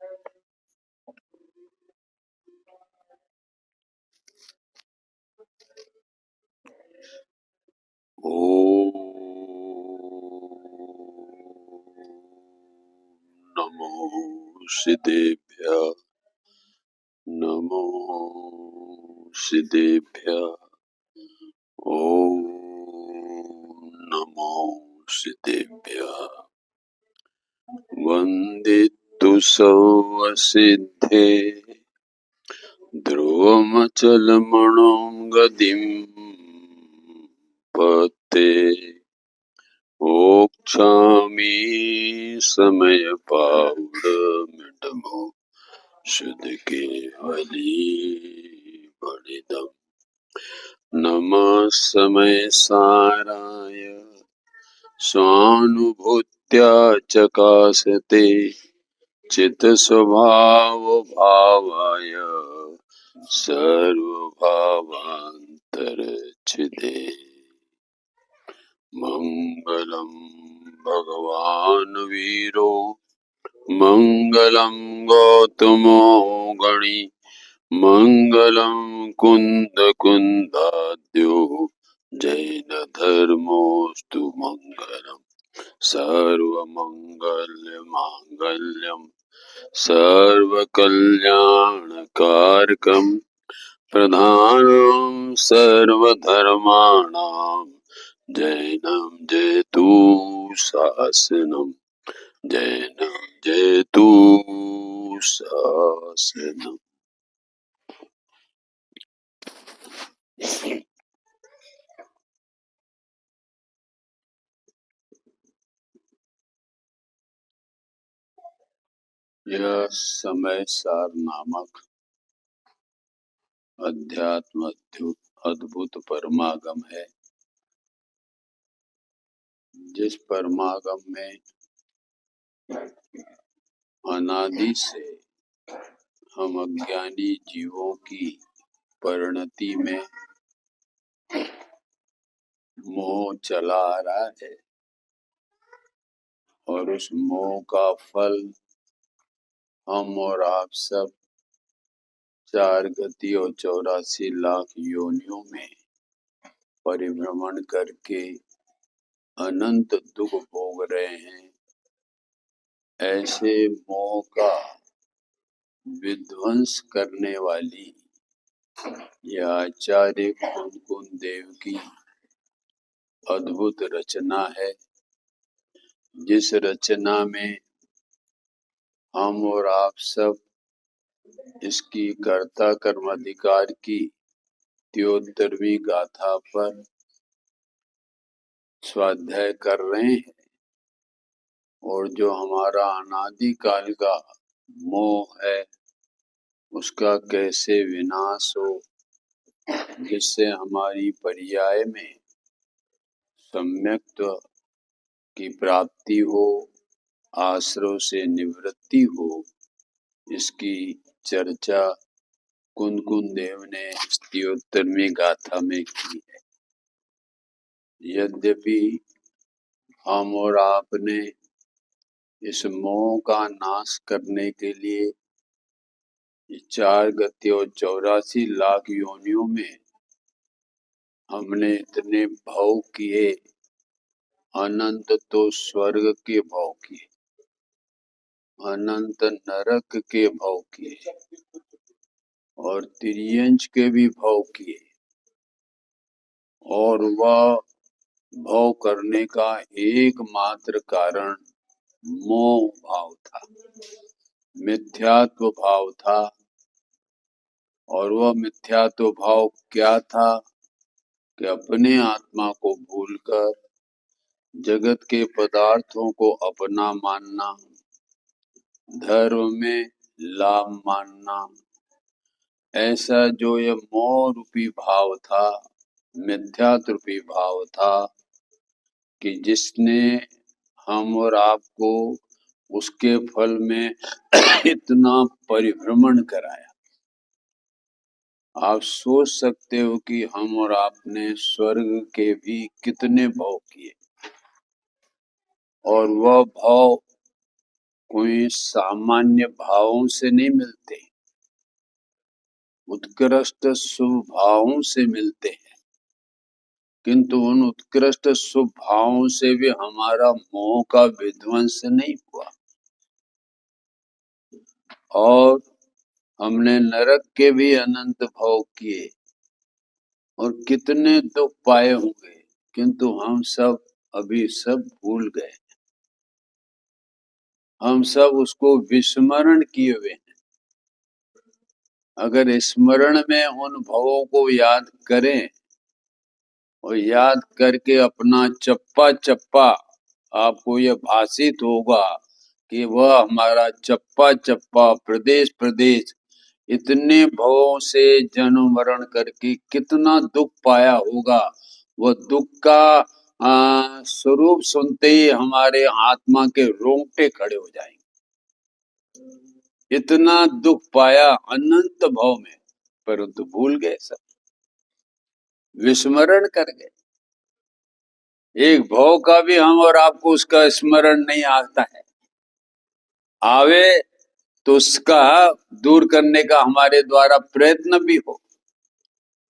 ओम नमो सिद्धेभ्यः। नमो सिद्धेभ्यः। ओम नमो सिद्धेभ्यः। वन्दितु सर्वसिद्धे ध्रुवमचलमणों गतिं पते ओक्षामि समयपावडमिडमो शुद्ध केवली बलिदम् नमः समय साराय स्वानुभूत्या चकासते चित स्वभाव भावाय सर्वभावान्तरच्छिदे मंगलम भगवान वीरो मंगलम गौतमो गणी मंगलम कुंद कुंदाद्यो जैन धर्मोस्तु मंगलम सर्वमंगल मांगल्यम सर्वकल्याणकारकम प्रधानम सर्वधर्माणां जैनम जयतु शासनम जैनम जयतु शासनम। यह समय सार नामक अध्यात्म अद्भुत परमागम है, जिस परमागम में अनादि से हम अज्ञानी जीवों की परिणति में मोह चला आ रहा है और उस मोह का फल हम और आप सब 4 गति और 84 लाख योनियों में परिभ्रमण करके अनंत दुख भोग रहे हैं। ऐसे मोह का विध्वंस करने वाली यह आचार्य कुंद देव की अद्भुत रचना है, जिस रचना में हम और आप सब इसकी कर्ता कर्माधिकार की 73वीं गाथा पर स्वाध्याय कर रहे हैं और जो हमारा अनादि काल का मोह है उसका कैसे विनाश हो, जिससे हमारी पर्याय में सम्यक्त्व की प्राप्ति हो, आश्रव से निवृत्ति हो, इसकी चर्चा कुंद देव ने 73वीं गाथा में की है। यद्यपि हम और आपने इस मोह का नाश करने के लिए 4 गति और 84 लाख योनियों में हमने इतने भव किए, अनंत तो स्वर्ग के भव किए, अनंत नरक के भव किए और तिर्यंच के भी भव किए, और वह भव करने का एकमात्र कारण मोह भाव था, मिथ्यात्व भाव था। और वह मिथ्यात्व भाव क्या था कि अपने आत्मा को भूलकर जगत के पदार्थों को अपना मानना, धर्म में लाभ मानना, ऐसा जो यह मोह रूपी भाव था, मिथ्यात्व रूपी भाव था कि जिसने हम और आपको उसके फल में इतना परिभ्रमण कराया। आप सोच सकते हो कि हम और आपने स्वर्ग के भी कितने भव किए और वह भव कोई सामान्य भावों से नहीं मिलते, उत्कृष्ट शुभ भावों से मिलते हैं। किंतु उन उत्कृष्ट शुभ भावों से भी हमारा मोह का विध्वंस नहीं हुआ, और हमने नरक के भी अनंत भोग किए और कितने दुख पाए होंगे, किंतु हम सब अभी सब भूल गए। हम सब उसको विस्मरण किए हुए हैं। अगर स्मरण में उन भवों को याद करें और याद करके अपना चप्पा चप्पा, आपको यह भाषित होगा कि वह हमारा चप्पा चप्पा प्रदेश प्रदेश इतने भवों से जन्म मरण करके कितना दुख पाया होगा। वह दुख का स्वरूप सुनते ही हमारे आत्मा के रोंगटे खड़े हो जाएंगे। इतना दुख पाया अनंत भव में, परंतु भूल गए, सब विस्मरण कर गए। एक भव का भी हम और आपको उसका स्मरण नहीं आता है। आवे तो उसका दूर करने का हमारे द्वारा प्रयत्न भी हो,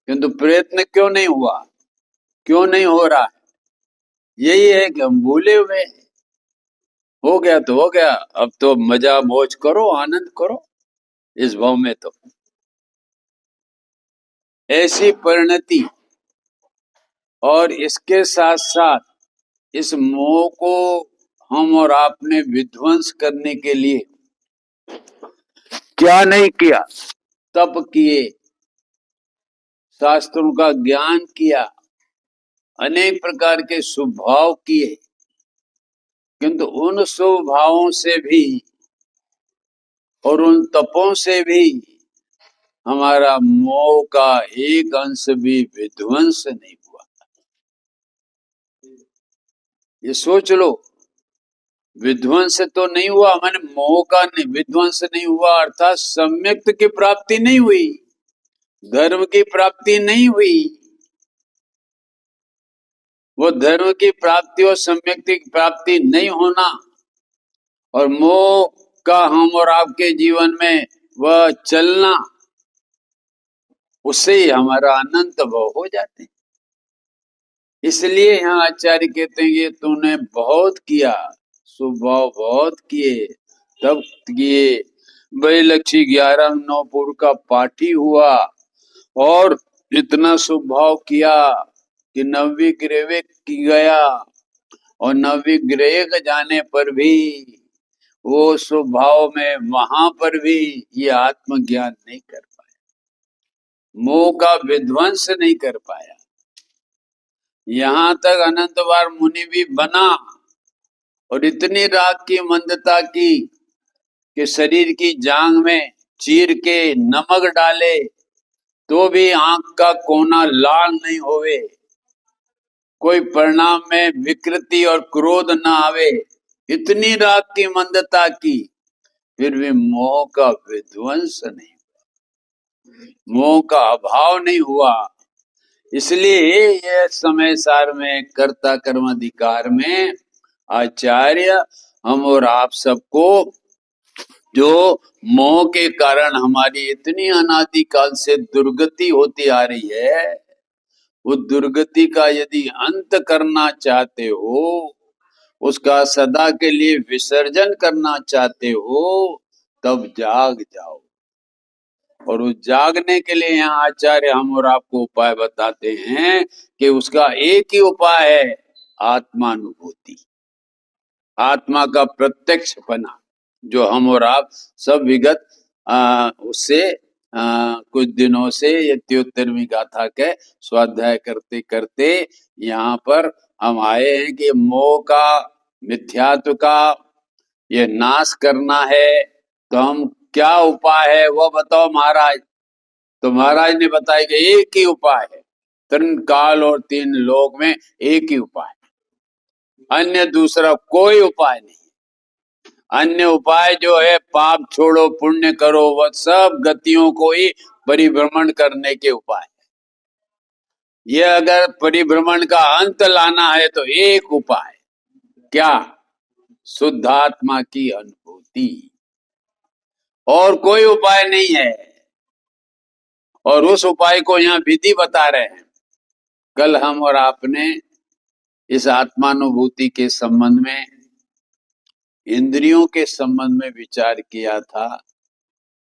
किंतु प्रयत्न क्यों नहीं हुआ, क्यों नहीं हो रहा है? यही है कि हम भूले हुए हैं। हो गया तो हो गया, अब तो मजा मौज करो, आनंद करो इस भाव में। तो ऐसी परिणति, और इसके साथ साथ इस मोह को हम और आपने विध्वंस करने के लिए क्या नहीं किया? तप किए, शास्त्रों का ज्ञान किया, अनेक प्रकार के स्वभाव किए, किंतु उन स्वभावों से भी और उन तपों से भी हमारा मोह का एक अंश भी विध्वंस नहीं हुआ। ये सोच लो, विध्वंस तो नहीं हुआ, माने मोह का विध्वंस नहीं हुआ, अर्थात सम्यक्त की प्राप्ति नहीं हुई, धर्म की प्राप्ति नहीं हुई। वो धर्म की प्राप्ति और सम्यक्त की प्राप्ति नहीं होना और मोह का हम और आपके जीवन में वह चलना, उससे ही हमारा अनंत भव हो जाते हैं। इसलिए यहाँ आचार्य कहते हैं कि तूने बहुत किया, स्वभाव बहुत किए, तप किए, बलिलक्षी 11 9 का पाठी हुआ और इतना स्वभाव किया कि नवी ग्रेवे की गया, और नवी ग्रेह जाने पर भी वो स्वभाव में वहां पर भी ये आत्मज्ञान नहीं कर पाया, मोह का विध्वंस नहीं कर पाया। यहां तक अनंत बार मुनि भी बना और इतनी रात की मंदता की कि शरीर की जांग में चीर के नमक डाले तो भी आंख का कोना लाल नहीं होवे, कोई परिणाम में विकृति और क्रोध न आवे, इतनी रात की मंदता की, फिर भी मोह का विध्वंस नहीं हुआ, मोह का अभाव नहीं हुआ। इसलिए यह समय सार में कर्ता कर्म अधिकार में आचार्य हम और आप सबको, जो मोह के कारण हमारी इतनी अनादिकाल से दुर्गति होती आ रही है, वो दुर्गति का यदि अंत करना चाहते हो, उसका सदा के लिए विसर्जन करना चाहते हो, तब जाग जाओ। और उस जागने के लिए यहाँ आचार्य हम और आपको उपाय बताते हैं कि उसका एक ही उपाय है, आत्मानुभूति, आत्मा का प्रत्यक्ष बना, जो हम और आप सब विगत उससे कुछ दिनों से ये 73वीं गाथा के स्वाध्याय करते करते यहाँ पर हम आए हैं कि मोह का, मिथ्यात्व का ये नाश करना है। तो हम क्या उपाय है वो बताओ महाराज। तो महाराज ने बताया कि एक ही उपाय है, 3 काल और 3 लोक में एक ही उपाय, अन्य दूसरा कोई उपाय नहीं। अन्य उपाय जो है पाप छोड़ो पुण्य करो, वह सब गतियों को ही परिभ्रमण करने के उपाय। यह अगर परिभ्रमण का अंत लाना है तो एक उपाय, क्या? शुद्धात्मा की अनुभूति। अनुभूति, और कोई उपाय नहीं है। और उस उपाय को यहाँ विधि बता रहे हैं। कल हम और आपने इस आत्मानुभूति के संबंध में, इंद्रियों के संबंध में विचार किया था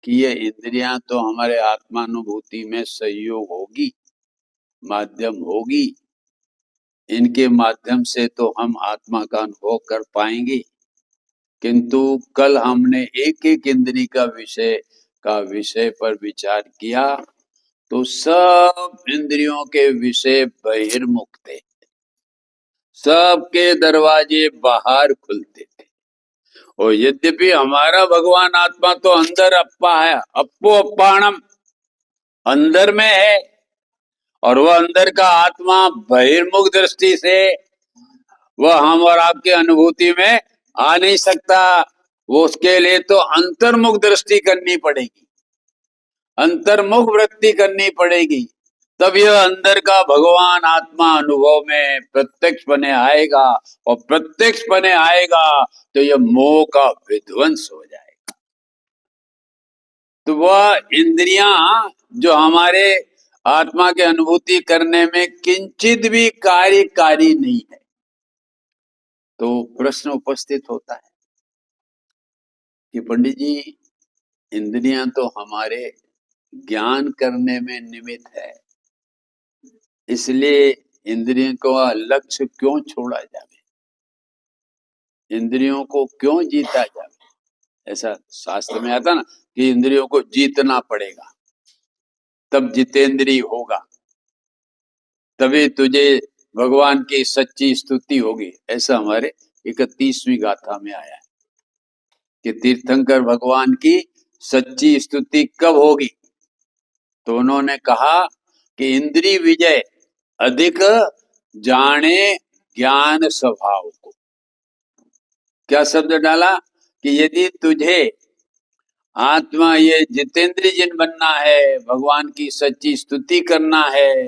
कि ये इंद्रियां तो हमारे आत्मानुभूति में सहयोग होगी, माध्यम होगी, इनके माध्यम से तो हम आत्मा का अनुभव कर पाएंगे। किंतु कल हमने एक एक इंद्री का विषय पर विचार किया तो सब इंद्रियों के विषय बहिर्मुख थे, सबके दरवाजे बाहर खुलते थे। और यद्यपि हमारा भगवान आत्मा तो अंदर अप्पा है, अप्पो अप्पाणम, अंदर में है, और वह अंदर का आत्मा बहिर्मुख दृष्टि से वह हम और आपकी अनुभूति में आ नहीं सकता। वो उसके लिए तो अंतर्मुख दृष्टि करनी पड़ेगी, अंतर्मुख वृत्ति करनी पड़ेगी, तब यह अंदर का भगवान आत्मा अनुभव में प्रत्यक्ष बने आएगा। और प्रत्यक्ष बने आएगा तो यह मोह का विध्वंस हो जाएगा। तो वह इंद्रियां जो हमारे आत्मा की अनुभूति करने में किंचित भी कार्यकारी नहीं है, तो प्रश्न उपस्थित होता है कि पंडित जी, इंद्रियां तो हमारे ज्ञान करने में निमित्त है, इसलिए इंद्रियों को लक्ष्य क्यों छोड़ा जावे, इंद्रियों को क्यों जीता जावे। ऐसा शास्त्र में आता ना कि इंद्रियों को जीतना पड़ेगा, तब जितेंद्रिय होगा, तभी तुझे भगवान की सच्ची स्तुति होगी। ऐसा हमारे 31वीं गाथा में आया है कि तीर्थंकर भगवान की सच्ची स्तुति कब होगी। तो उन्होंने कहा कि इंद्रिय विजय अधिक जाने ज्ञान स्वभाव को। क्या शब्द डाला कि यदि तुझे आत्मा ये जितेंद्रिय जिन बनना है, भगवान की सच्ची स्तुति करना है,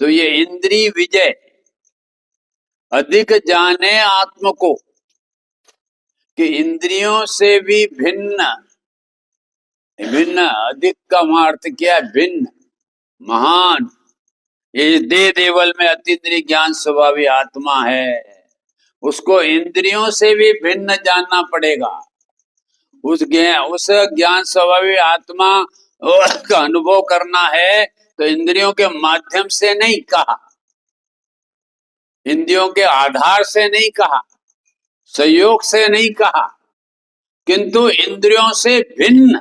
तो ये इंद्रिय विजय अधिक जाने आत्म को, कि इंद्रियों से भी भिन्न, भिन्न अधिक का अर्थ क्या है, भिन्न, महान, ये देह देवल में अतीन्द्रिय ज्ञान स्वभावी आत्मा है, उसको इंद्रियों से भी भिन्न जानना पड़ेगा। उस ज्ञान स्वभावी आत्मा का अनुभव करना है तो इंद्रियों के माध्यम से नहीं कहा, इंद्रियों के आधार से नहीं कहा, संयोग से नहीं कहा, किंतु इंद्रियों से भिन्न,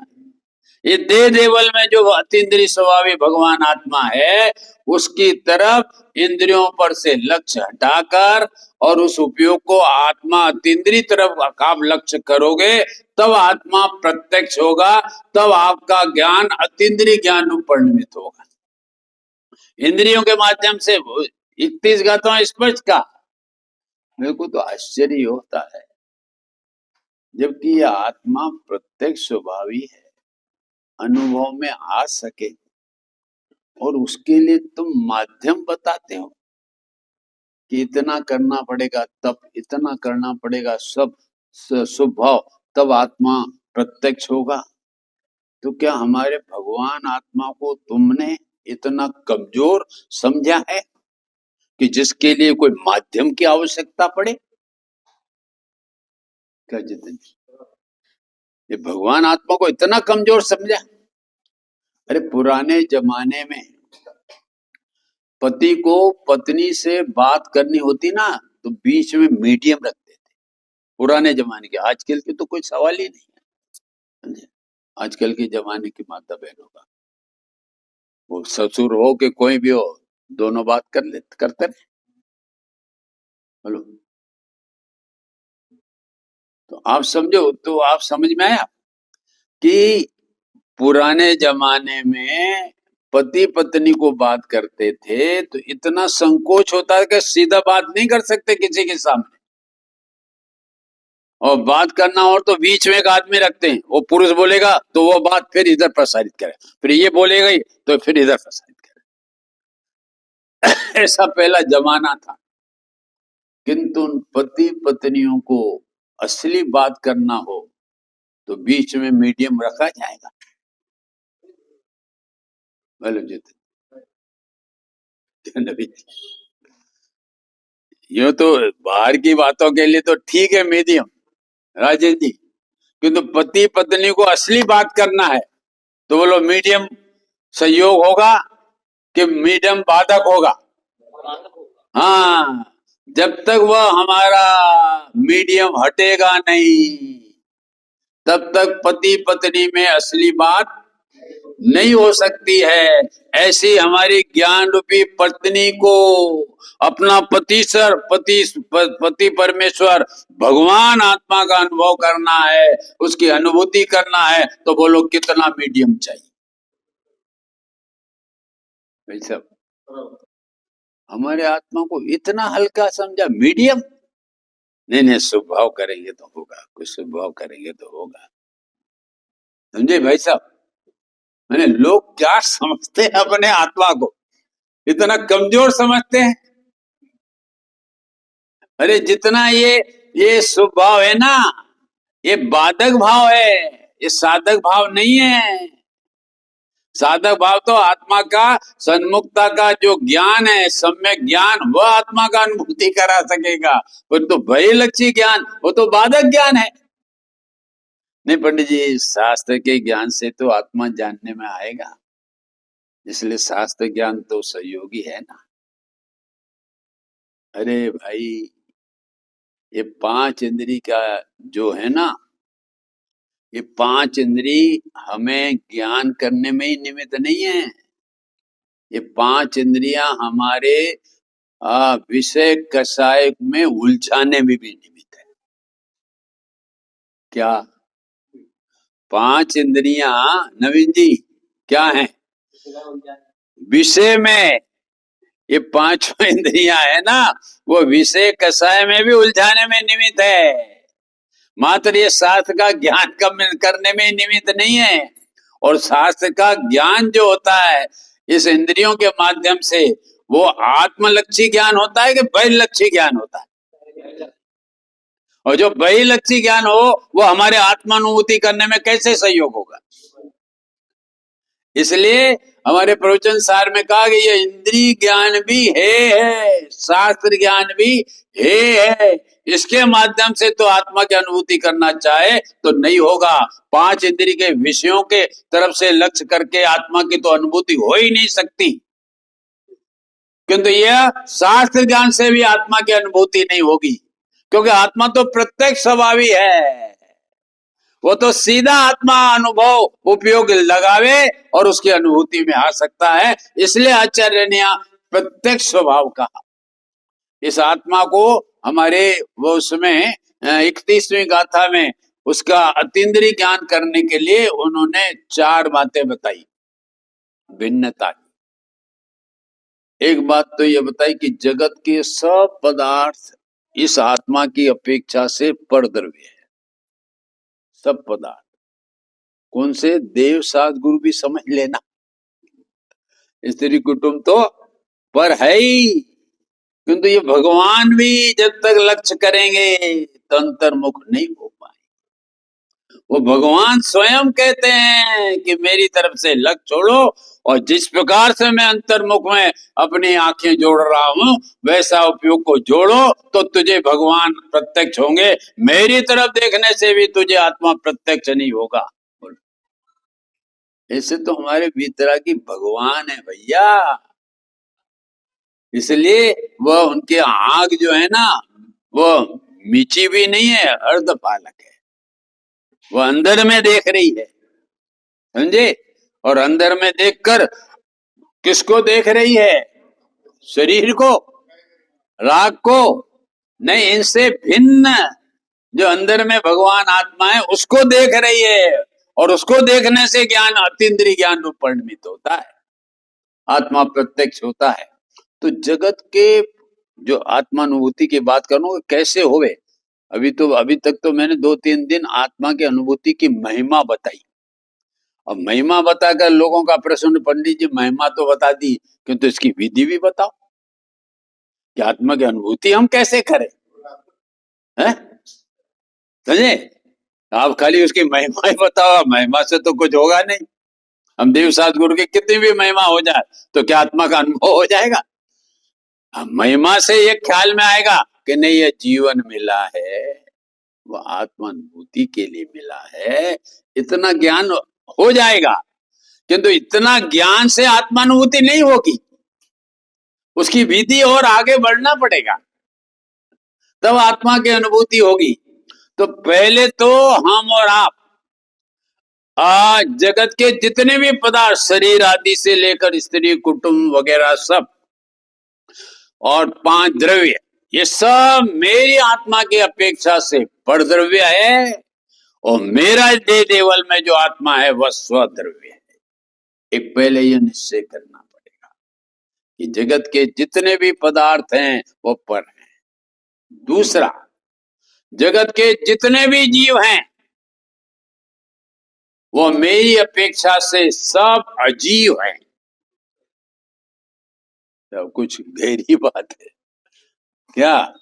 ये देह देवल में जो अतीन्द्रिय स्वभावी भगवान आत्मा है, उसकी तरफ इंद्रियों पर से लक्ष्य हटाकर और उस उपयोग को आत्मा अतीन्द्रिय तरफ आप लक्ष्य करोगे, तब आत्मा प्रत्यक्ष होगा, तब आपका ज्ञान अतीन्द्रिय ज्ञान रूप परिणमित होगा। इंद्रियों के माध्यम से 31 गाथाओं स्पष्ट का। मेरे को तो आश्चर्य होता है, जबकि यह आत्मा प्रत्यक्ष स्वभावी है, अनुभव में आ सके, और उसके लिए तुम माध्यम बताते हो कि इतना करना पड़ेगा, तब इतना करना पड़ेगा, सब स्वभाव, तब आत्मा प्रत्यक्ष होगा। तो क्या हमारे भगवान आत्मा को तुमने इतना कमजोर समझा है कि जिसके लिए कोई माध्यम की आवश्यकता पड़े? क्या जितन, ये भगवान आत्मा को इतना कमजोर समझा? अरे पुराने जमाने में पति को पत्नी से बात करनी होती ना, तो बीच में मीडियम रखते थे, पुराने जमाने के। आजकल के तो कोई सवाल ही नहीं है, समझे? आजकल के जमाने की माता बहनों का, वो ससुर हो कि कोई भी हो, दोनों बात करते रहे। बोलो, तो आप समझो, तो आप समझ में आया कि पुराने जमाने में पति पत्नी को बात करते थे तो इतना संकोच होता है कि सीधा बात नहीं कर सकते किसी के सामने, और बात करना हो तो बीच में एक आदमी रखते हैं, वो पुरुष बोलेगा तो वो बात फिर इधर प्रसारित करे, फिर ये बोलेगा ही तो फिर इधर प्रसारित करे। ऐसा पहला जमाना था। किंतु उन पति पत्नियों को असली बात करना हो तो बीच में मीडियम रखा जाएगा। बोलो जी। यो तो बाहर की बातों के लिए तो ठीक है मीडियम राजेश जी, किंतु पति पत्नी को असली बात करना है तो बोलो मीडियम सहयोग होगा कि मीडियम बाधक होगा? हाँ, जब तक वह हमारा मीडियम हटेगा नहीं तब तक पति पत्नी में असली बात नहीं हो सकती है। ऐसी हमारी ज्ञान रूपी पत्नी को अपना पति परमेश्वर भगवान आत्मा का अनुभव करना है, उसकी अनुभूति करना है, तो बोलो कितना मीडियम चाहिए भाई साहब? हमारे आत्मा को इतना हल्का समझा मीडियम? नहीं, स्वभाव करेंगे तो होगा, कुछ स्वभाव करेंगे तो होगा। समझे भाई साहब? मैंने लोग क्या समझते हैं अपने आत्मा को, इतना कमजोर समझते हैं। अरे जितना ये स्वभाव है ना, ये बाधक भाव है, ये साधक भाव नहीं है। साधक भाव तो आत्मा का सन्मुखता का जो ज्ञान है, सम्यक ज्ञान, वह आत्मा का अनुभूति करा सकेगा। पर तो भय लक्षी ज्ञान वो तो बाधक ज्ञान है। नहीं पंडित जी, शास्त्र के ज्ञान से तो आत्मा जानने में आएगा, इसलिए शास्त्र ज्ञान तो सहयोगी है ना। अरे भाई, ये पांच इंद्री का जो है ना, ये पांच इंद्री हमें ज्ञान करने में ही निमित्त नहीं है। ये पांच इंद्रियां हमारे विषय कषाय में उलझाने में भी निमित्त है। क्या पांच इंद्रियां नवीन जी क्या है? विषय में। ये पांचों इंद्रियां है ना, वो विषय कषाय में भी उलझाने में निमित्त है। मात्र ये शास्त्र का ज्ञान करने में निमित्त नहीं है। और शास्त्र का ज्ञान जो होता है इस इंद्रियों के माध्यम से, वो आत्मलक्षी ज्ञान होता है कि बहिर्लक्षी ज्ञान होता है? और जो बहिर्लक्षी ज्ञान हो वो हमारे आत्मानुभूति करने में कैसे सहयोग होगा? इसलिए हमारे प्रवचन सार में कहा कि ये इंद्रिय ज्ञान भी है, शास्त्र ज्ञान भी है। इसके माध्यम से तो आत्मा की अनुभूति करना चाहे तो नहीं होगा। पांच इंद्रिय के विषयों के तरफ से लक्ष्य करके आत्मा की तो अनुभूति हो ही नहीं सकती। किंतु यह शास्त्र ज्ञान से भी आत्मा की अनुभूति नहीं होगी, क्योंकि आत्मा तो प्रत्यक्ष स्वभावी है। वो तो सीधा आत्मा अनुभव उपयोग लगावे और उसकी अनुभूति में आ सकता है। इसलिए आचार्य ने प्रत्यक्ष स्वभाव कहा। इस आत्मा को हमारे वो उसमें 31वीं गाथा में उसका अतीन्द्रिय ज्ञान करने के लिए उन्होंने चार बातें बताई भिन्नता की। एक बात तो ये बताई कि जगत के सब पदार्थ इस आत्मा की अपेक्षा से परद्रव्य है। सब पदार्थ कौन से? देव साध गुरु भी समझ लेना, स्त्री कुटुंब तो पर है ही, किंतु ये भगवान भी जब तक लक्ष्य करेंगे तो अंतर्मुख नहीं हो पाए। वो भगवान स्वयं कहते हैं कि मेरी तरफ से लक्ष्य छोड़ो, और जिस प्रकार से मैं अंतर्मुख में अपनी आंखें जोड़ रहा हूं वैसा उपयोग को जोड़ो तो तुझे भगवान प्रत्यक्ष होंगे। मेरी तरफ देखने से भी तुझे आत्मा प्रत्यक्ष नहीं होगा। ऐसे तो हमारे भीतर की भगवान है भैया। इसलिए वह उनके आंख जो है ना, वो मीची भी नहीं है, अर्धपालक है। वह अंदर में देख रही है, समझे? और अंदर में देखकर किसको देख रही है? शरीर को, राग को नहीं, इनसे भिन्न जो अंदर में भगवान आत्मा है उसको देख रही है। और उसको देखने से ज्ञान अतीन्द्रिय ज्ञान रूप परिणमित होता है, आत्मा प्रत्यक्ष होता है। तो जगत के जो आत्मानुभूति की बात करूं कैसे होवे, अभी तक तो मैंने 2-3 दिन आत्मा की अनुभूति की महिमा बताई। अब महिमा बताकर लोगों का प्रश्न, पंडित जी महिमा तो बता दी, किंतु इसकी विधि भी बताओ कि आत्मा की अनुभूति हम कैसे करें, हैं? समझे? आप खाली उसकी महिमा ही बताओ, महिमा से तो कुछ होगा नहीं। हम देव सतगुरु की कितनी भी महिमा हो जाए तो क्या आत्मा का अनुभव हो जाएगा? महिमा से ये ख्याल में आएगा कि नहीं, ये जीवन मिला है, वो आत्मानुभूति के लिए मिला है, इतना ज्ञान हो जाएगा। किंतु इतना ज्ञान से आत्मानुभूति नहीं होगी, उसकी विधि और आगे बढ़ना पड़ेगा, तब आत्मा की अनुभूति होगी। तो पहले तो हम और आप आज जगत के जितने भी पदार्थ, शरीर आदि से लेकर स्त्री कुटुंब वगैरह सब, और 5 द्रव्य, ये सब मेरी आत्मा की अपेक्षा से पर द्रव्य है, और मेरा दे देवल में जो आत्मा है वह स्वद्रव्य है। एक पहले यह निश्चय करना पड़ेगा कि जगत के जितने भी पदार्थ हैं वो पर हैं। दूसरा, जगत के जितने भी जीव हैं वो मेरी अपेक्षा से सब अजीव हैं। तो कुछ गहरी बात है क्या?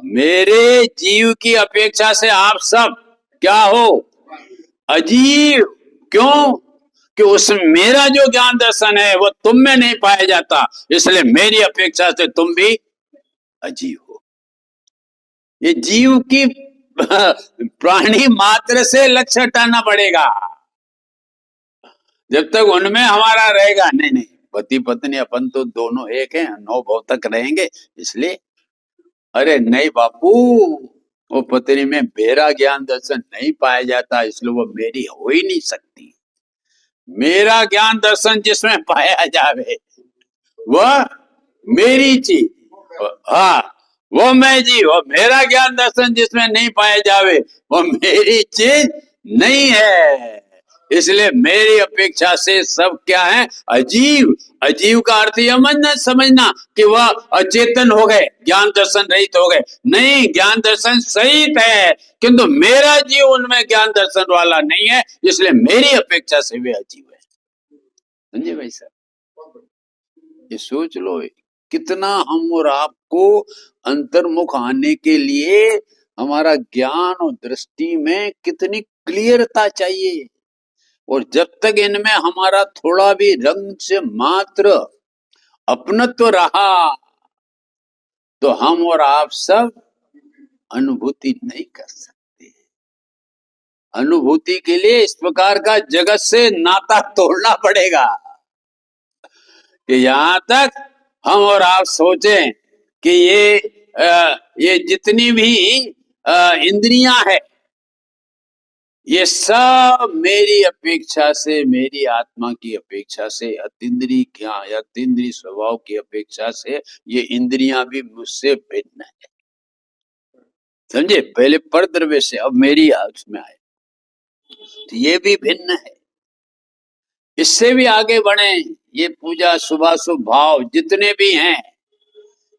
मेरे जीव की अपेक्षा से आप सब क्या हो? अजीव। क्यों? कि उसमें मेरा जो ज्ञान दर्शन है वो तुम में नहीं पाया जाता, इसलिए मेरी अपेक्षा से तुम भी अजीव हो। ये जीव की प्राणी मात्र से लक्ष्य हटाना पड़ेगा। जब तक उनमें हमारा रहेगा, नहीं नहीं, पति पत्नी अपन तो दोनों एक हैं, 9 भाव तक रहेंगे, इसलिए अरे नहीं बापू, वो पत्नी में मेरा ज्ञान दर्शन नहीं पाया जाता, इसलिए वो मेरी हो ही नहीं सकती। मेरा ज्ञान दर्शन जिसमें पाया जावे वह मेरी चीज, हाँ वो मैं जी, वो मेरा ज्ञान दर्शन जिसमें नहीं पाया जावे वो मेरी चीज नहीं है। इसलिए मेरी अपेक्षा से सब क्या है? अजीव। अजीव का अर्थ यह मत समझना कि वह अचेतन हो गए, ज्ञान दर्शन रहित हो गए। नहीं, ज्ञान दर्शन सहित है, किंतु मेरा जीव उनमें ज्ञान दर्शन वाला नहीं है, इसलिए मेरी अपेक्षा से वे अजीव है। समझे भाई साहब? ये सोच लो कितना हम और आपको अंतर्मुख आने के लिए हमारा ज्ञान और दृष्टि में कितनी क्लियरता चाहिए। और जब तक इनमें हमारा थोड़ा भी रंग से मात्र अपनत्व रहा तो हम और आप सब अनुभूति नहीं कर सकते। अनुभूति के लिए इस प्रकार का जगत से नाता तोड़ना पड़ेगा कि यहां तक हम और आप सोचें कि ये जितनी भी इंद्रियां है ये सब मेरी अपेक्षा से, मेरी आत्मा की अपेक्षा से, अतीन्द्रिय ज्ञान या अतीन्द्रिय स्वभाव की अपेक्षा से ये इंद्रियां भी मुझसे भिन्न है। समझे? पहले पर द्रव्य से, अब मेरी उसमें आए तो ये भी भिन्न है। इससे भी आगे बढ़े, ये पूजा शुभाशुभ भाव जितने भी हैं,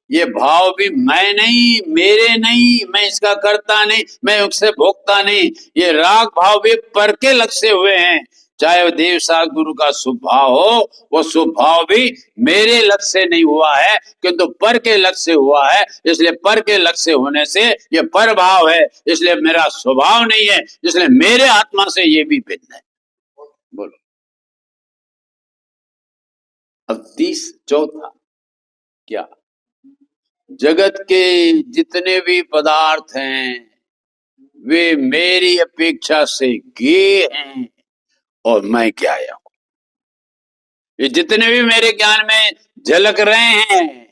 ये भाव भी मैं नहीं, मेरे नहीं, मैं इसका करता नहीं, मैं उससे भोगता नहीं, ये राग भाव भी पर के लक्ष्य हुए हैं। चाहे वो देव सतगुरु का शुभ भाव हो, वो शुभ भाव भी मेरे लक्ष्य से नहीं हुआ है, किंतु पर के लक्ष्य से हुआ है। इसलिए पर के लक्ष्य होने से ये पर भाव है, इसलिए मेरा स्वभाव नहीं है, इसलिए मेरे आत्मा से ये भी भिन्न है। बोलो अब 34 क्या? जगत के जितने भी पदार्थ हैं वे मेरी अपेक्षा से गे हैं और मैं ज्ञाया हूं। ये जितने भी मेरे ज्ञान में झलक रहे हैं,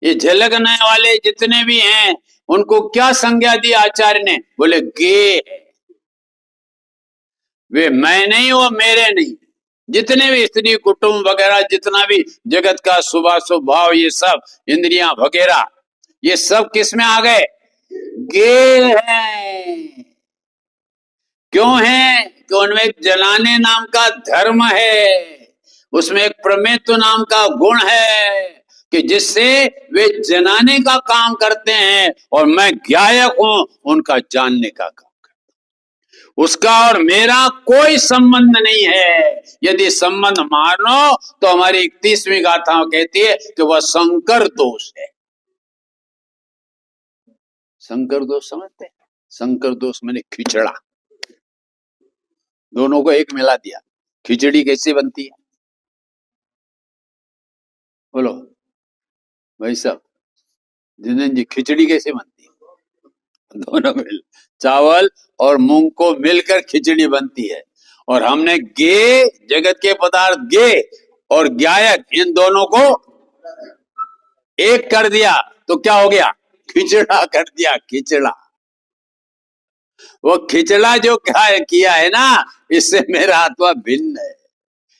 ये झलकने वाले जितने भी हैं, उनको क्या संज्ञा दी आचार्य ने? बोले गे है। वे मैं नहीं, वो मेरे नहीं। जितने भी स्त्री कुटुंब वगैरह, जितना भी जगत का शुभाशुभ भाव, ये सब इंद्रियां वगैरह, ये सब किस में आ गए? गे हैं। क्यों है? कि उनमें एक जलाने नाम का धर्म है, उसमें एक प्रमेत्व नाम का गुण है कि जिससे वे जनाने का काम करते हैं, और मैं ज्ञायक हूं उनका जानने का काम। उसका और मेरा कोई संबंध नहीं है। यदि संबंध मानो तो हमारी 31वीं गाथा कहती है कि वह संकर दोष है। संकर दोष समझते हैं? संकर दोष मैंने खिचड़ा। दोनों को एक मिला दिया। खिचड़ी कैसे बनती है बोलो भाई साहब, जिनेंद्र जी, खिचड़ी कैसे बनती है? दोनों मिल, चावल और मूंग को मिलकर खिचड़ी बनती है। और हमने गे, जगत के पदार्थ गे और ज्ञायक, इन दोनों को एक कर दिया तो क्या हो गया? खिचड़ा कर दिया, खिचड़ा। वो खिचड़ा जो क्या किया है ना, इससे मेरा आत्मा भिन्न है।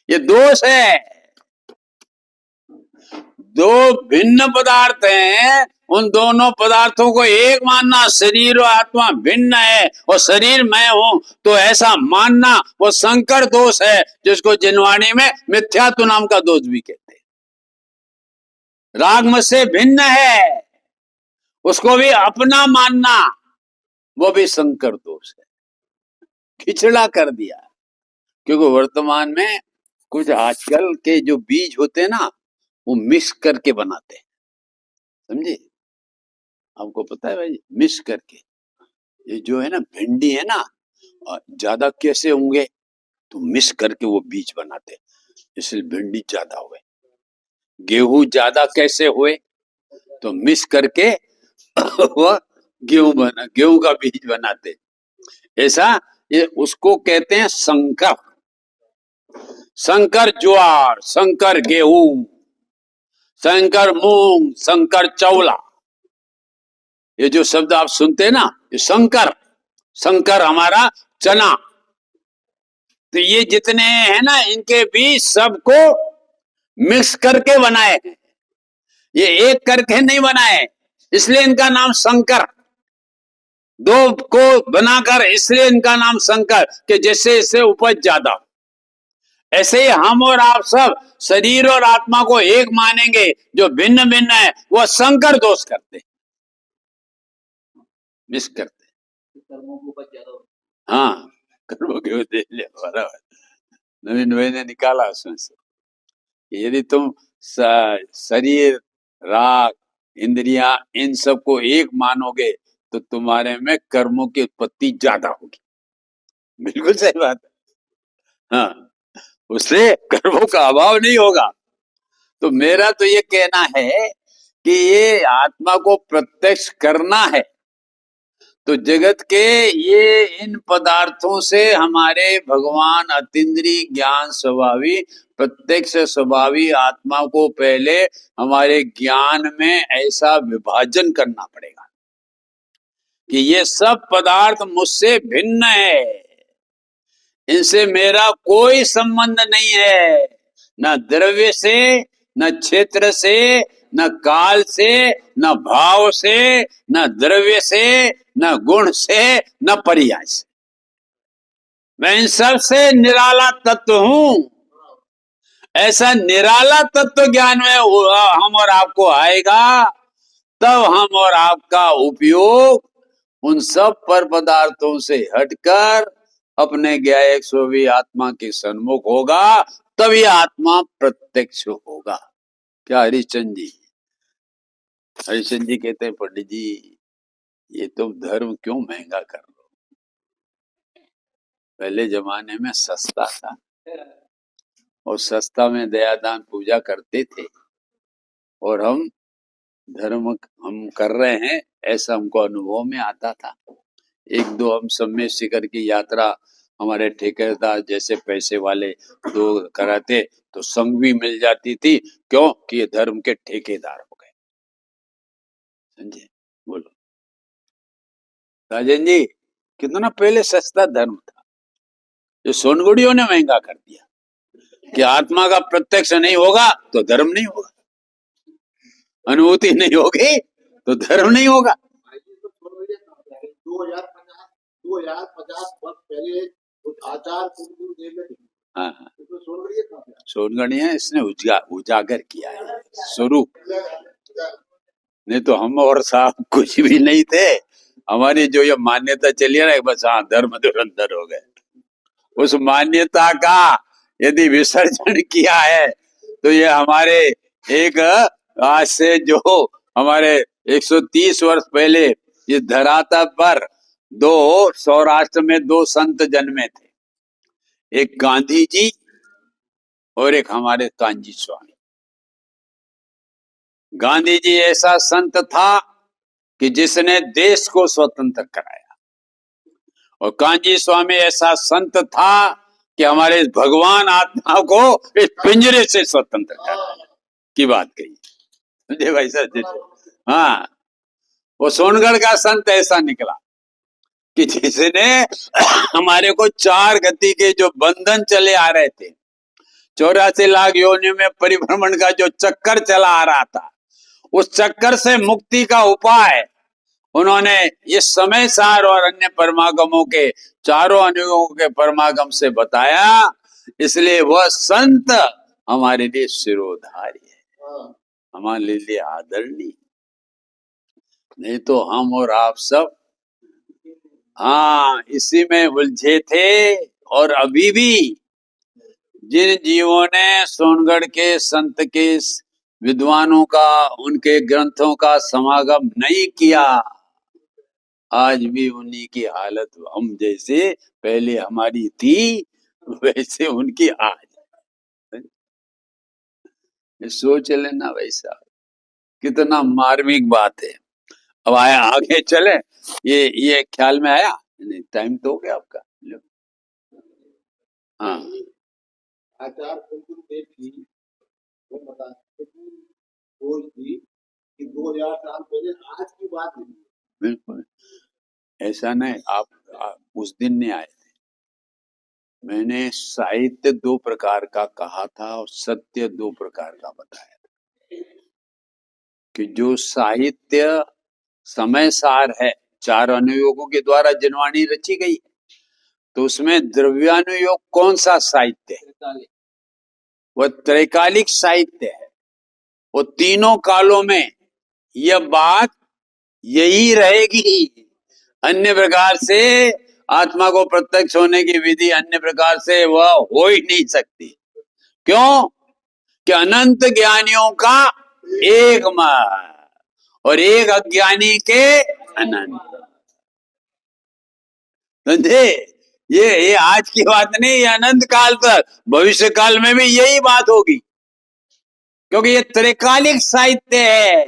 ये दोष है। दो भिन्न पदार्थ हैं, उन दोनों पदार्थों को एक मानना, शरीर और आत्मा भिन्न है और शरीर मैं हूं, तो ऐसा मानना वो संकर दोष है, जिसको जिनवाणी में मिथ्यात्व नाम का दोष भी कहते हैं। राग से भिन्न है, उसको भी अपना मानना, वो भी संकर दोष है। खिचड़ा कर दिया। क्योंकि वर्तमान में कुछ आजकल के जो बीज होते हैं ना, वो मिक्स करके बनाते हैं, समझे? आपको पता है भाई, मिक्स करके। ये जो है ना भिंडी है ना, ज्यादा कैसे होंगे तो मिक्स करके वो बीज बनाते हैं, इसलिए भिंडी ज्यादा हुए। गेहूं ज्यादा कैसे हुए तो मिक्स करके वो गेहूं का बीज बनाते। ऐसा ये उसको कहते हैं संकर। संकर ज्वार, संकर गेहूं, संकर मूंग, संकर चौला, ये जो शब्द आप सुनते हैं ना, ये संकर। संकर हमारा चना। तो ये जितने हैं ना, इनके बीज सबको मिक्स करके बनाए हैं, ये एक करके नहीं बनाए, इसलिए इनका नाम संकर। दो को बनाकर इसलिए इनका नाम संकर, कि जैसे इससे उपज ज्यादा। ऐसे ही हम और आप सब शरीर और आत्मा को एक मानेंगे, जो भिन्न भिन्न है वो संकर दोष करते, मिस करते। कर्मों को उपज ज्यादा होता। हाँ, कर्मों के दे लिया बराबर। नवीन भाई ने निकाला उसमें से, यदि तुम शरीर, राग, इंद्रिया, इन सब को एक मानोगे तो तुम्हारे में कर्मों की उत्पत्ति ज्यादा होगी। बिल्कुल सही बात है। हाँ, उससे कर्मों का अभाव नहीं होगा। तो मेरा तो ये कहना है कि ये आत्मा को प्रत्यक्ष करना है, तो जगत के ये इन पदार्थों से हमारे भगवान अतीन्द्रिय ज्ञान स्वभावी, प्रत्यक्ष स्वभावी आत्मा को पहले हमारे ज्ञान में ऐसा विभाजन करना पड़ेगा कि ये सब पदार्थ मुझसे भिन्न है, इनसे मेरा कोई संबंध नहीं है, न द्रव्य से, न क्षेत्र से, न काल से, न भाव से, न द्रव्य से, न गुण से, न पर्याय से। मैं इन सब से निराला तत्व हूं। ऐसा निराला तत्व ज्ञान में हम और आपको आएगा, तब हम और आपका उपयोग उन सब पर पदार्थों से हटकर अपने ज्ञायक स्वभी आत्मा के सन्मुख होगा, तभी आत्मा प्रत्यक्ष होगा। क्या हरिश्चंद्र जी? हरिश्चंद्र जी कहते हैं, पंडित जी ये तुम धर्म क्यों महंगा कर रहे हो? पहले जमाने में सस्ता था, और सस्ता में दयादान पूजा करते थे, और हम धर्म हम कर रहे हैं ऐसा हमको अनुभव में आता था। एक दो हम समय शिखर की यात्रा हमारे ठेकेदार जैसे पैसे वाले दो कराते तो संग भी मिल जाती थी, क्यों कि ये धर्म के ठेकेदार हो गए। समझे? बोलो राजन जी, कितना पहले सस्ता धर्म था, जो सोनगुड़ियों ने महंगा कर दिया कि आत्मा का प्रत्यक्ष नहीं होगा तो धर्म नहीं होगा, अनुभूति नहीं होगी तो धर्म नहीं होगा। 2050 वर्ष पहले आचार हाँ, सोनगढ़िया इसने उजागर किया है स्वरूप, नहीं तो हम और साहब कुछ भी नहीं थे। हमारी जो ये मान्यता चली है ना, बस हाँ धर्म धुरंधर हो गए, उस मान्यता का यदि विसर्जन किया है तो ये हमारे एक आज से जो हमारे 130 वर्ष पहले इस धरातल पर दो सौराष्ट्र में दो संत जन्मे थे, एक गांधी जी और एक हमारे कांजी स्वामी। गांधी जी ऐसा संत था कि जिसने देश को स्वतंत्र कराया, और कांजी स्वामी ऐसा संत था कि हमारे भगवान आत्मा को इस पिंजरे से स्वतंत्र कराया की बात कही। मुझे भाई साहब, हाँ, वो सोनगढ़ का संत ऐसा निकला कि जिसने हमारे को चार गति के जो बंधन चले आ रहे थे, 84 लाख योनियों में परिभ्रमण का जो चक्कर चला आ रहा था, उस चक्कर से मुक्ति का उपाय उन्होंने ये समय सार और अन्य परमागमों के चारों अनुयोगों के परमागम से बताया। इसलिए वह संत हमारे लिए शिरोधार्य है, हमारे लिए आदरणीय। नहीं तो हम और आप सब हाँ इसी में उलझे थे। और अभी भी जिन जीवों ने सोनगढ़ के संत के विद्वानों का, उनके ग्रंथों का समागम नहीं किया, आज भी उन्हीं की हालत हम जैसे पहले हमारी थी वैसे उनकी आज। सोच लेना वैसा, कितना मार्मिक बात है। अब आया आगे चले, ये ख्याल में आया नहीं? टाइम तो हो गया आपका। हाँ, आचार्य कुलदीप देव जी वो बताते कि 2000 साल पहले आज की बात नहीं। बिल्कुल ऐसा नहीं। आप उस दिन नहीं आए थे। मैंने साहित्य दो प्रकार का कहा था और सत्य दो प्रकार का बताया था कि जो साहित्य समय सार है, चार अनुयोगों के द्वारा जनवाणी रची गई, तो उसमें द्रव्यानुयोग कौन सा साहित्य है? वह त्रैकालिक साहित्य है। वो तीनों कालों में यह बात यही रहेगी। अन्य प्रकार से आत्मा को प्रत्यक्ष होने की विधि अन्य प्रकार से वह हो ही नहीं सकती। क्यों? कि अनंत ज्ञानियों का एक मत और एक अज्ञानी के अनंत। समझे? ये आज की बात नहीं, ये अनंत काल तक, भविष्य काल में भी यही बात होगी, क्योंकि ये त्रैकालिक साहित्य है।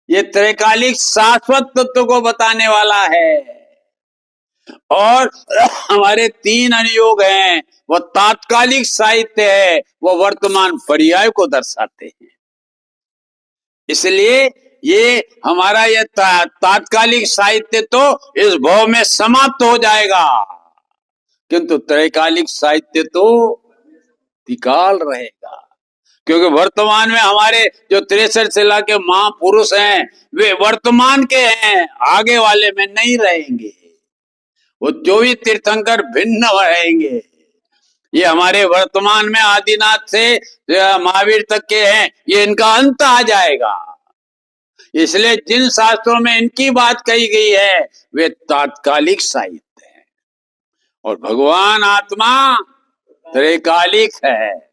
ये त्रैकालिक शाश्वत तत्व को बताने वाला है। और हमारे तीन अनुयोग हैं, वो तात्कालिक साहित्य है, वो वर्तमान पर्याय को दर्शाते हैं। इसलिए ये हमारा ये तात्कालिक साहित्य तो इस भव में समाप्त हो जाएगा, किंतु त्रैकालिक साहित्य तो त्रिकाल रहेगा। क्योंकि वर्तमान में हमारे जो 63 शिला के महापुरुष हैं वे वर्तमान के हैं, आगे वाले में नहीं रहेंगे। वो 24 तीर्थंकर भिन्न रहेंगे। ये हमारे वर्तमान में आदिनाथ से महावीर तक के हैं, ये इनका अंत आ जाएगा। इसलिए जिन शास्त्रों में इनकी बात कही गई है वे तात्कालिक साहित्य है, और भगवान आत्मा त्रैकालिक है।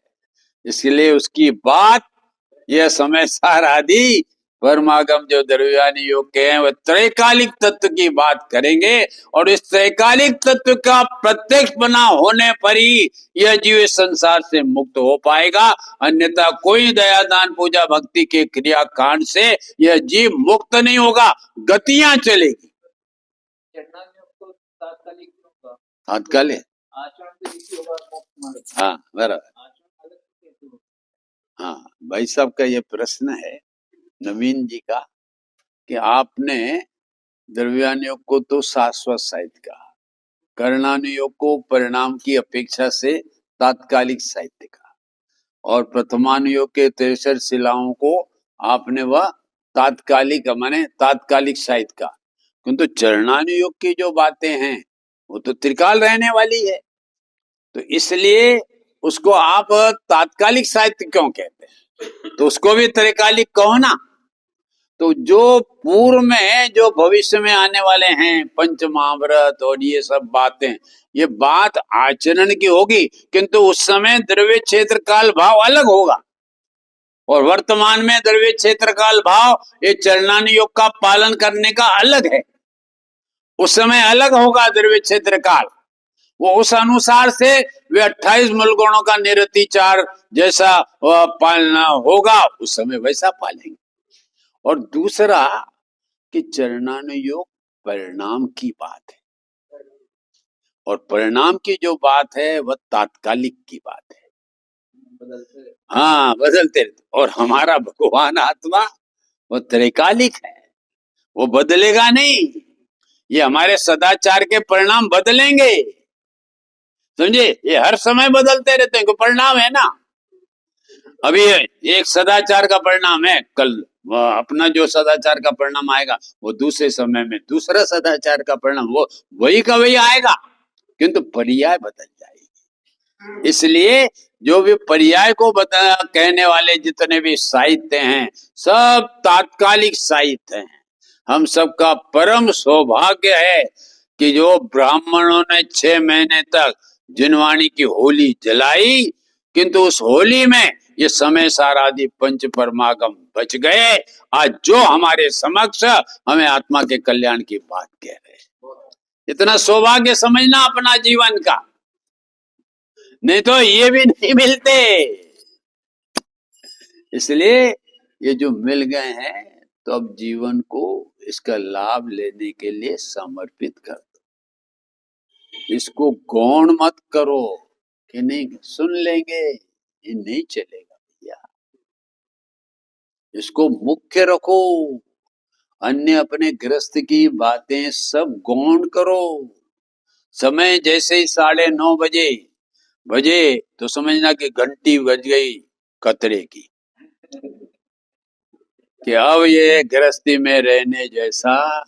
इसलिए उसकी बात यह समय सार आदि परमागम जो द्रव्यानी योग के हैं वह त्रैकालिक तत्व की बात करेंगे, और इस त्रैकालिक तत्व का प्रत्यक्ष बना होने पर ही यह जीव संसार से मुक्त हो पाएगा। अन्यथा कोई दया दान पूजा भक्ति के क्रिया कांड से यह जीव मुक्त नहीं होगा, गतियां चलेगी। तात्कालिक हाँ बराबर। हाँ भाई साहब का ये प्रश्न है नवीन जी का कि आपने द्रव्यानुयोग को तो शाश्वत साहित्य कहा, करणानुयोग को परिणाम की अपेक्षा से तात्कालिक साहित्य कहा, और प्रथमानुयोग के 63 शिलाओं को आपने वह तात्कालिक माने तात्कालिक साहित्य का। किंतु चरणानुयोग की जो बातें हैं वो तो त्रिकाल रहने वाली है, तो इसलिए उसको आप तात्कालिक साहित्य क्यों कहते हैं? तो उसको भी त्रैकालिक कहो ना। तो जो पूर्व में जो भविष्य में आने वाले हैं पंच महाव्रत और ये सब बातें, ये बात आचरण की होगी, किंतु उस समय द्रव्य क्षेत्र काल भाव अलग होगा, और वर्तमान में द्रव्य क्षेत्र काल भाव ये चरणानुयोग का पालन करने का अलग है। उस समय अलग होगा द्रव्य क्षेत्र काल, वो उस अनुसार से वे 28 मूल गुणों का निरतिचार जैसा पालना होगा उस समय वैसा पालेंगे। और दूसरा कि चरणानुयोग परिणाम की बात है, और परिणाम की जो बात है वह तात्कालिक की बात है, हाँ बदलते रहते। और हमारा भगवान आत्मा वो त्रैकालिक है, वो बदलेगा नहीं। ये हमारे सदाचार के परिणाम बदलेंगे, समझे, ये हर समय बदलते रहते हैं, परिणाम है ना। अभी एक सदाचार का परिणाम है, कल अपना जो सदाचार का परिणाम आएगा वो दूसरे समय में दूसरा सदाचार का परिणाम वो वही का वही आएगा, किंतु पर्याय बदल जाएगी। इसलिए जो भी पर्याय को बता कहने वाले जितने भी साहित्य हैं सब तात्कालिक साहित्य हैं। हम सबका परम सौभाग्य है कि जो ब्राह्मणों ने 6 महीने तक जिनवाणी की होली जलाई, किंतु उस होली में ये समय सारादि पंच परमागम बच गए। आज जो हमारे समक्ष हमें आत्मा के कल्याण की बात कह रहे हैं, इतना सौभाग्य समझना अपना जीवन का, नहीं तो ये भी नहीं मिलते। इसलिए ये जो मिल गए हैं तो अब जीवन को इसका लाभ लेने के लिए समर्पित कर दो। इसको गौण मत करो कि नहीं सुन लेंगे, ये नहीं चलेगा भैया। इसको मुख्य रखो, अन्य अपने गृहस्थ की बातें सब गौण करो। समय जैसे ही 9:30 बजे तो समझना कि घंटी बज गई कतरे की, कि अब ये गृहस्थी में रहने जैसा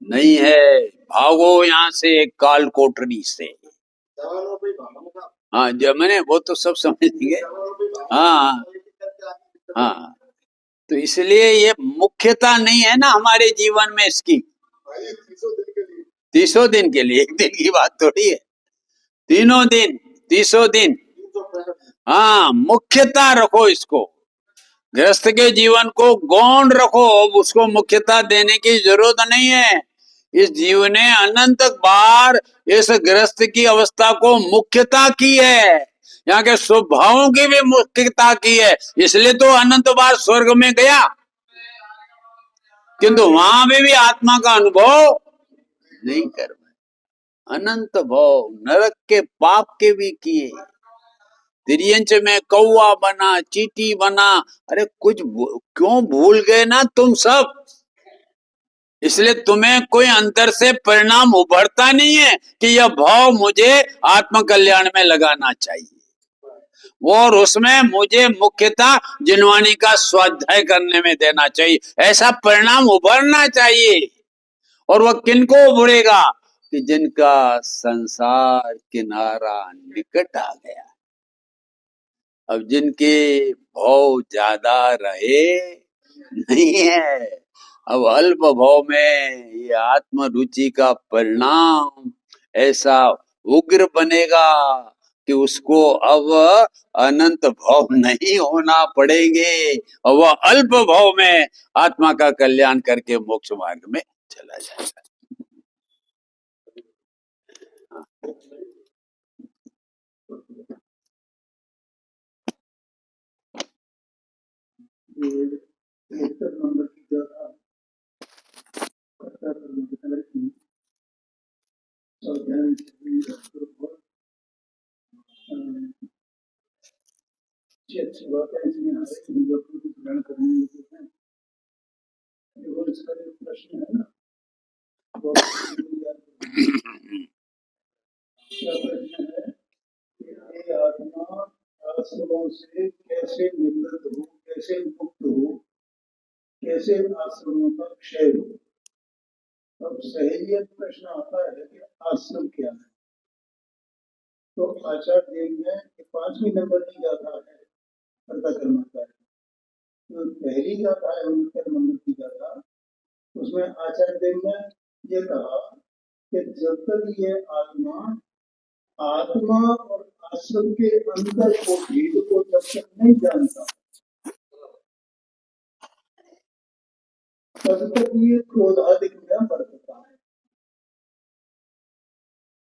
नहीं है, भागो यहाँ से काल कोठरी से। हाँ जब मैंने वो तो सब समझ लिए, हाँ हाँ, तो इसलिए ये मुख्यता नहीं है ना हमारे जीवन में इसकी। 30 दिन के लिए, एक दिन की बात थोड़ी है, 3 दिन 30 दिन, हाँ मुख्यता रखो इसको, गृहस्थ के जीवन को गौण रखो, उसको मुख्यता देने की जरूरत नहीं है। इस जीव ने अनंत बार इस गृहस्थ की अवस्था को मुख्यता की है, यहाँ के स्वभावों की भी मुख्यता की है, इसलिए तो अनंत बार स्वर्ग में गया, किंतु वहां भी आत्मा का अनुभव नहीं कर पाए। अनंत भाव नरक के पाप के भी किए, तिरियंच में कौआ बना, चींटी बना, अरे कुछ क्यों भूल गए ना तुम सब। इसलिए तुम्हें कोई अंतर से परिणाम उभरता नहीं है कि यह भाव मुझे आत्म कल्याण में लगाना चाहिए, और उसमें मुझे मुख्यतः जिनवाणी का स्वाध्याय करने में देना चाहिए, ऐसा परिणाम उभरना चाहिए। और वह किनको उभरेगा कि जिनका संसार किनारा निकट आ गया। अब जिनके भाव ज्यादा रहे नहीं है, अब अल्प भाव में ये आत्म रुचि का परिणाम ऐसा उग्र बनेगा कि उसको अब अनंत भाव नहीं होना पड़ेंगे, और वह अल्प भाव में आत्मा का कल्याण करके मोक्ष मार्ग में चला जाएगा। अच्छी बात है, इसमें ग्रहण करने और इसका जो प्रश्न है ना, वो क्या प्रश्न है कि ये आत्मा आश्रमों से कैसे निवृत्त हो, कैसे मुक्त हो, कैसे आश्रमों का क्षय हो। अब सहेलियत प्रश्न आता है कि आश्रम क्या है। तो आचार्य देव ने 5वीं नंबर की गाथा है कर्ता कर्म का, तो पहली गाथा है 69 नंबर की गाथा, उसमें आचार्य देव ने ये कहा कि जब तक ये आत्मा आत्मा और आश्रम के अंदर को भेद को जब तक नहीं जानता, तब तक ये क्रोधाधिक में बरतता है।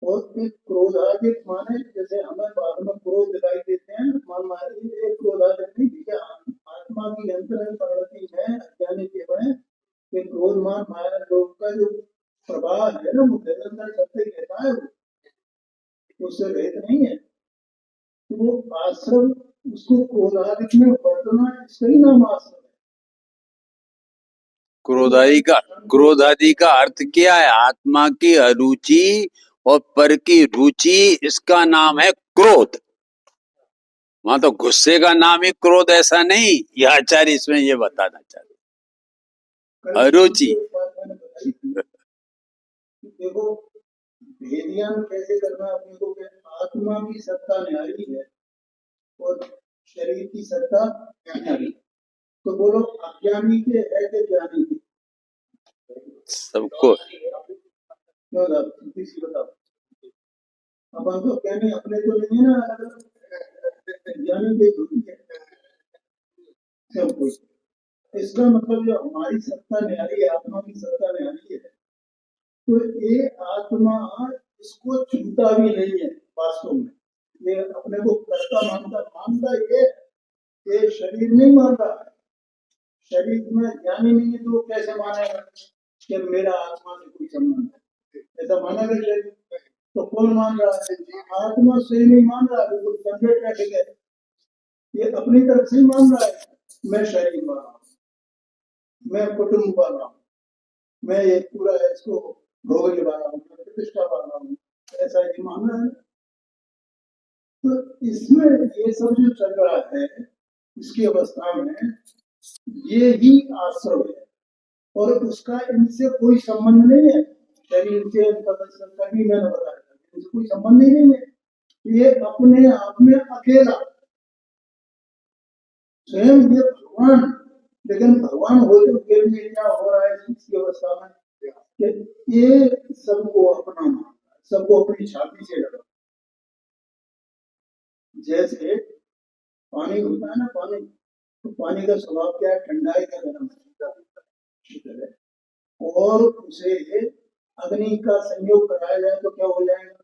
और एक क्रोधाधिक माने जैसे हमें बाद में क्रोध दिखाई देते हैं, मान लीजिए एक क्रोधाधिक नहीं दिखे आत्मा की अंतर प्रवृत्ति है अज्ञानी के में कि क्रोधमान माया लोग का जो प्रवाह है ना, वो निरंतर सत्य कहता है, उससे रहित नहीं है। तो वो आश्रम उसको क्रोधाधिक में वर्तना, इसका ही नाम आश्रम है। क्रोधादि का अर्थ क्या है? आत्मा की अरुचि और पर की रुचि, इसका नाम है क्रोध। वहां तो गुस्से का नाम ही क्रोध ऐसा नहीं, यह आचार्य इसमें ये बताना चाहते। अरुचि देखो भेदियान कैसे करना अपने को, आत्मा की सत्ता न्यारी है और शरीर की सत्ता न्यारी। तो बोलो अज्ञानी के है कि ज्ञानी के? सबको क्यों बताओ। अब हम तो ज्ञानी अपने तो नहीं है ना, ज्ञानी के होती है सब कुछ। इसका मतलब जो हमारी सत्ता न्यारी है, आत्मा की सत्ता न्यारी है, तो ये आत्मा इसको छूता भी नहीं है वास्तव में। ये अपने को कर्ता मानता ये शरीर नहीं मान रहा है। शरीर में ज्ञानी नहीं है तो वो कैसे मानेगा कि मेरा आत्मा से कोई संबंध है? ऐसा मानेगा शरीर? तो कौन मान रहा है? आत्मा से नहीं मान रहा है, बिल्कुल कंप्लीट रह गया। ये अपनी तरफ से मान रहा है मैं शरीर वाला हूँ, मैं कुटुंब वाला हूँ, मैं ये पूरा इसको भोगने वाला हूँ, प्रतिष्ठा वाला हूँ, ऐसा ही मानना है। तो इसमें ये सब जो चल रहा है इसकी अवस्था में ये ही आश्रम है और उसका इनसे कोई संबंध नहीं है। शरीर से कभी मैंने बताया इनसे कोई संबंध ही नहीं है। ये अपने आप में अकेला स्वयं ये भगवान, लेकिन भगवान होते हुए भी क्या हो रहा है इसकी अवस्था में कि ये सबको अपना मानता है, सबको अपनी छाती से लगा। जैसे पानी होता है ना, पानी तो पानी का स्वभाव क्या है? ठंडा है क्या गर्म है? और उसे अग्नि का संयोग कराया जाए तो क्या हो जाएगा?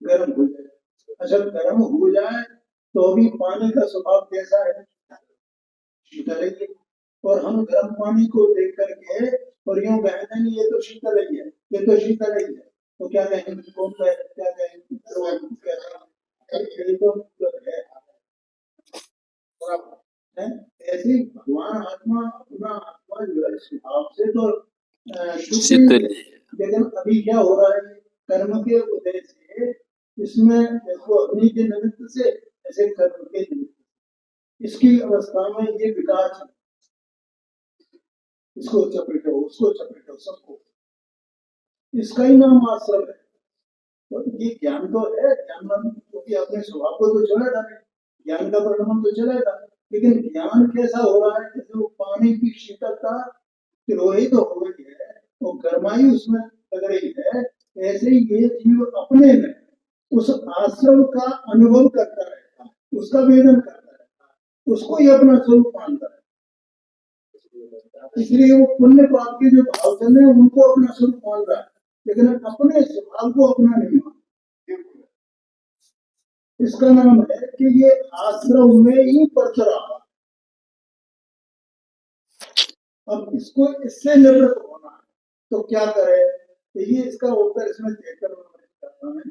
गर्म हो जाएगा। अच्छा गर्म हो जाए तो भी पानी का स्वभाव कैसा है? शीतल है। और हम गर्म पानी को देख करके और यूं कहते नहीं ये तो शीतल ही है, ये तो शीतल ही है, तो क्या कहेंगे? कौन क्या कहेंगे? तो है। ऐसे ही भगवान आत्मा अपना आत्मा जो है स्वभाव से तो शीतल, लेकिन अभी क्या हो रहा है? कर्म के उदय से इसमें देखो अग्नि के निमित्त से ऐसे कर्म के निमित्त इसकी अवस्था में ये विकास है। इसको चपेटो उसको चपेटो सबको, इसका ही नाम आश्रम है। तो ये ज्ञान तो है, ज्ञान क्योंकि अपने स्वभाव को तो चलेगा नहीं, ज्ञान का परिणाम तो चलेगा, लेकिन ज्ञान कैसा हो रहा है? जो पानी की शीतलता तिरोहित तो हो गई है और गर्माई उसमें लग रही है, ऐसे ही ये जीव अपने में उस आश्रम का अनुभव करता रहता है, उसका वेदन करता रहता है, उसको ही अपना स्वरूप मानता है। इसलिए वो पुण्य पाप के जो भाव चल रहे हैं उनको अपना स्वरूप मान रहा है, लेकिन अपने स्वभाव को अपना नहीं मानता। इसका नाम है कि ये आश्रम में ही पड़ता रहा। अब इसको इससे निवृत्त होना है तो क्या करे? तो ये इसका उत्तर इसमें देकर करता है।